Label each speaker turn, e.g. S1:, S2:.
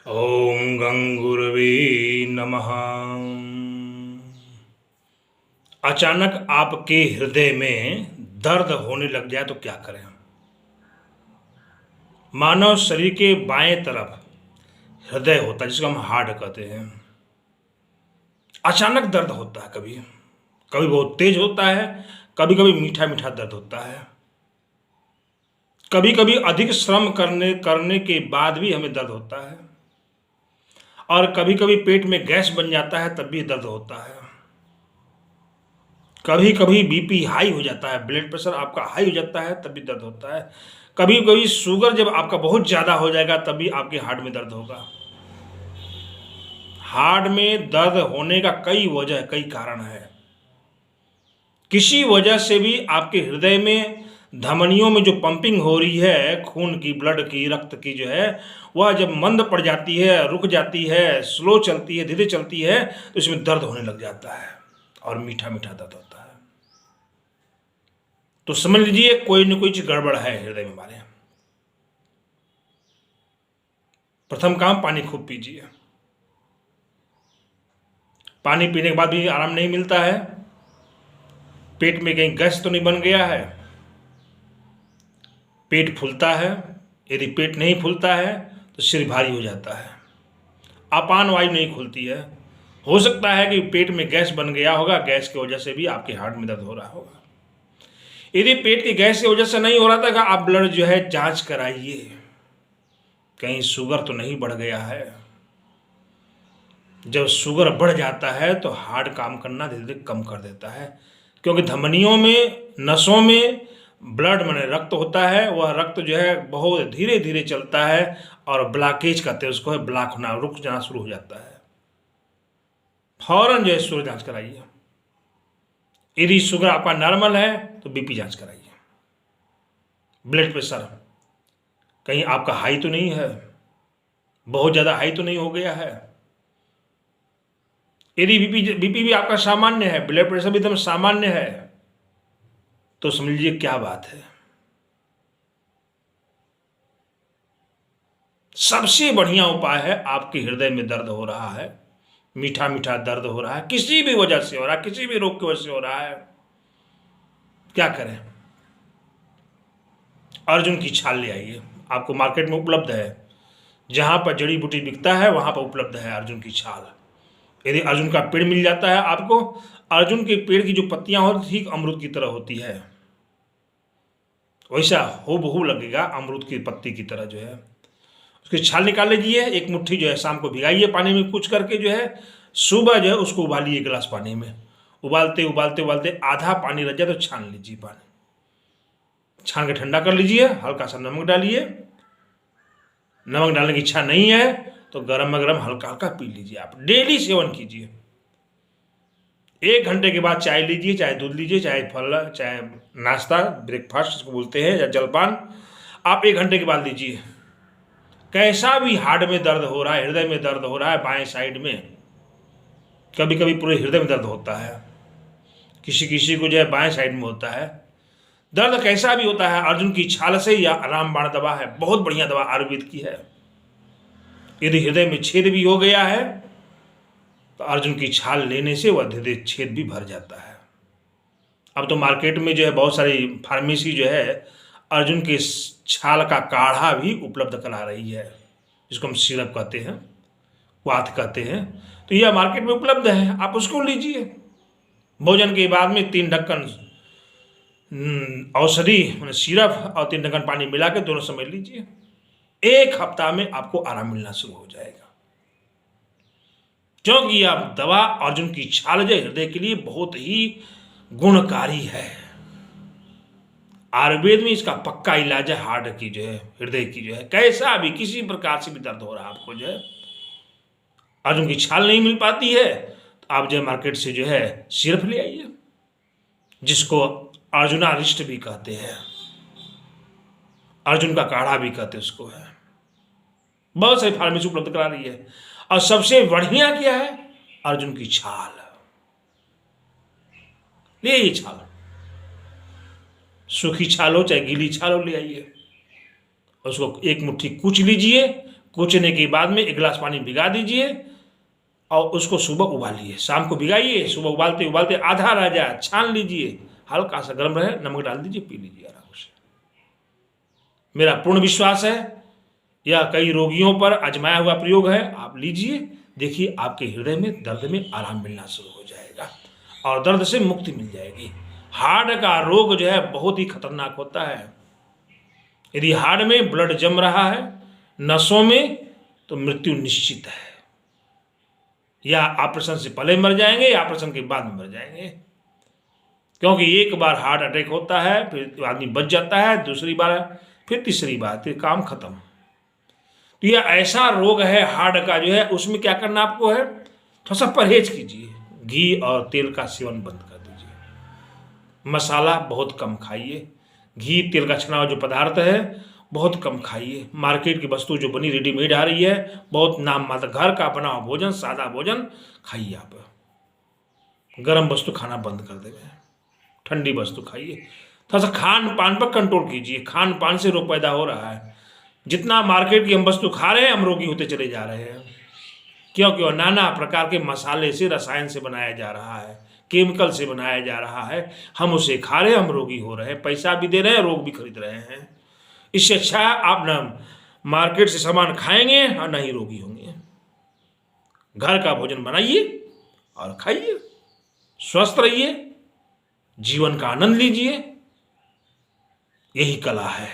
S1: ओम गंगुर्वे नमः। अचानक आपके हृदय में दर्द होने लग जाए तो क्या करें? मानव शरीर के बाएं तरफ हृदय होता है जिसको हम हार्ट कहते हैं। अचानक दर्द होता है, कभी कभी बहुत तेज होता है, कभी कभी मीठा मीठा दर्द होता है, कभी कभी अधिक श्रम करने करने के बाद भी हमें दर्द होता है, और कभी कभी पेट में गैस बन जाता है तब भी दर्द होता है। कभी कभी बीपी हाई हो जाता है, ब्लड प्रेशर आपका हाई हो जाता है तब भी दर्द होता है। कभी कभी शुगर जब आपका बहुत ज़्यादा हो जाएगा तब भी आपके हार्ट में दर्द होगा। हार्ट में दर्द होने का कई वजह, कई कारण है। किसी वजह से भी आपके हृदय में, धमनियों में जो पंपिंग हो रही है खून की, ब्लड की, रक्त की जो है, वह जब मंद पड़ जाती है, रुक जाती है, स्लो चलती है, धीरे चलती है, तो इसमें दर्द होने लग जाता है और मीठा मीठा दर्द होता है। तो समझ लीजिए कोई न कोई चीज गड़बड़ है हृदय में हमारे। प्रथम काम, पानी खूब पीजिए। पानी पीने के बाद भी आराम नहीं मिलता है, पेट में कहीं गैस तो नहीं बन गया है, पेट फूलता है। यदि पेट नहीं फूलता है तो सिर भारी हो जाता है, अपान वायु नहीं खुलती है। हो सकता है कि पेट में गैस बन गया होगा, गैस की वजह से भी आपके हार्ट में दर्द हो रहा होगा। यदि पेट की गैस की वजह से नहीं हो रहा था, आप ब्लड जो है जांच कराइए, कहीं शुगर तो नहीं बढ़ गया है। जब शुगर बढ़ जाता है तो हार्ट काम करना धीरे धीरे कम कर देता है, क्योंकि धमनियों में, नसों में ब्लड माने रक्त होता है, वह रक्त जो है बहुत धीरे धीरे चलता है और ब्लॉकेज कहते हैं उसको, है ब्लॉक होना, रुक जाना शुरू हो जाता है। फौरन जो है शुगर जांच कराइए। यदि शुगर आपका नॉर्मल है तो बीपी जांच कराइए। ब्लड प्रेशर कहीं आपका हाई तो नहीं है, बहुत ज़्यादा हाई तो नहीं हो गया है। यदि बीपी भी आपका सामान्य है, ब्लड प्रेशर भी एकदम सामान्य है, तो समझ लीजिए क्या बात है। सबसे बढ़िया उपाय है, आपके हृदय में दर्द हो रहा है, मीठा मीठा दर्द हो रहा है, किसी भी वजह से हो रहा है, किसी भी रोग की वजह से हो रहा है, क्या करें? अर्जुन की छाल ले आइए, आपको मार्केट में उपलब्ध है। जहां पर जड़ी बूटी बिकता है वहां पर उपलब्ध है अर्जुन की छाल। यदि अर्जुन का पेड़ मिल जाता है आपको, अर्जुन के पेड़ की जो पत्तियां होती ठीक अमरूद की तरह होती है, वैसा हूबहू लगेगा अमरूद की पत्ती की तरह जो है। उसकी छाल निकाल लीजिए, एक मुट्ठी जो है शाम को भिगाइए पानी में कुछ करके जो है, सुबह जो है उसको उबालिए गिलास पानी में। उबालते उबालते उबालते आधा पानी रह जाए तो छान लीजिए पानी, छान के ठंडा कर लीजिए, हल्का सा नमक डालिए। नमक डालने की इच्छा नहीं है तो गर्म में गर्म हल्का हल्का पी लीजिए। आप डेली सेवन कीजिए। 1 घंटे के बाद चाय लीजिए, चाहे दूध लीजिए, चाहे फल, चाहे नाश्ता, ब्रेकफास्ट इसको बोलते हैं, या जलपान, आप 1 घंटे के बाद लीजिए। कैसा भी हार्ट में दर्द हो रहा है, हृदय में दर्द हो रहा है, बाएं साइड में, कभी कभी पूरे हृदय में दर्द होता है, किसी किसी को जो है बाएं साइड में होता है। दर्द कैसा भी होता है, अर्जुन की छाल से या रामबाण दवा है, बहुत बढ़िया दवा आयुर्वेद की है। यदि हृदय में छेद भी हो गया है तो अर्जुन की छाल लेने से वह धीरे धीरे छेद भी भर जाता है। अब तो मार्केट में जो है बहुत सारी फार्मेसी जो है अर्जुन की छाल का काढ़ा भी उपलब्ध करा रही है, जिसको हम सिरप कहते हैं, क्वाथ कहते हैं। तो यह मार्केट में उपलब्ध है, आप उसको लीजिए। भोजन के बाद में 3 ढक्कन औषधि मैंने सिरप और 3 ढक्कन पानी मिला के दोनों समय लीजिए। 1 हफ्ता में आपको आराम मिलना शुरू हो जाएगा, क्योंकि यह दवा अर्जुन की छाल जो हृदय के लिए बहुत ही गुणकारी है। आयुर्वेद में इसका पक्का इलाज है। हार्ट की जो है, हृदय की जो है, कैसा भी किसी प्रकार से भी दर्द हो रहा है आपको जो है, अर्जुन की छाल नहीं मिल पाती है तो आप जो है मार्केट से जो है सिरप ले आइए, जिसको अर्जुनारिष्ट भी कहते हैं, अर्जुन का काढ़ा भी कहते हैं उसको है। बहुत सारी फार्मेसी उपलब्ध करा रही है। और सबसे बढ़िया क्या है, अर्जुन की छाल। ले आइए छाल, सूखी छाल हो चाहे गीली छाल हो, ले आइए, उसको एक मुट्ठी कूच लीजिए। कुचने के बाद में 1 गिलास पानी भिगा दीजिए और उसको सुबह उबालिए। शाम को भिगाइए, सुबह उबालते उबालते आधा रह जाए छान लीजिए, हल्का सा गर्म रहे नमक डाल दीजिए, पी लीजिए आराम से। मेरा पूर्ण विश्वास है यह कई रोगियों पर आजमाया हुआ प्रयोग है, आप लीजिए, देखिए आपके हृदय में दर्द में आराम मिलना शुरू हो जाएगा और दर्द से मुक्ति मिल जाएगी। हार्ट का रोग जो है बहुत ही खतरनाक होता है। यदि हार्ट में ब्लड जम रहा है नसों में तो मृत्यु निश्चित है। या ऑपरेशन से पहले मर जाएंगे या ऑपरेशन के बाद में मर जाएंगे, क्योंकि एक बार हार्ट अटैक होता है फिर आदमी बच जाता है, दूसरी बार फिर तीसरी बार फिर काम खत्म। तो यह ऐसा रोग है हार्ट का जो है, उसमें क्या करना आपको है, थोड़ा सा परहेज कीजिए, घी और तेल का सेवन बंद कर दीजिए, मसाला बहुत कम खाइए, घी तेल का छना हुआ जो पदार्थ है बहुत कम खाइए, मार्केट की वस्तु जो बनी रेडीमेड आ रही है बहुत नाम मात्र, घर का बना हुआ भोजन सादा भोजन खाइए। आप गर्म वस्तु खाना बंद कर देंगे, ठंडी वस्तु खाइए। थोड़ा सा खान पान पर कंट्रोल कीजिए, खान पान से रोग पैदा हो रहा है। जितना मार्केट की हम वस्तु खा रहे हैं हम रोगी होते चले जा रहे हैं, क्योंकि नाना प्रकार के मसाले से रसायन से बनाया जा रहा है, केमिकल से बनाया जा रहा है, हम उसे खा रहे हैं, हम रोगी हो रहे हैं, पैसा भी दे रहे हैं, रोग भी खरीद रहे हैं। इससे अच्छा आप ना मार्केट से सामान खाएंगे और नहीं रोगी होंगे। घर का भोजन बनाइए और खाइए, स्वस्थ रहिए, जीवन का आनंद लीजिए, यही कला है।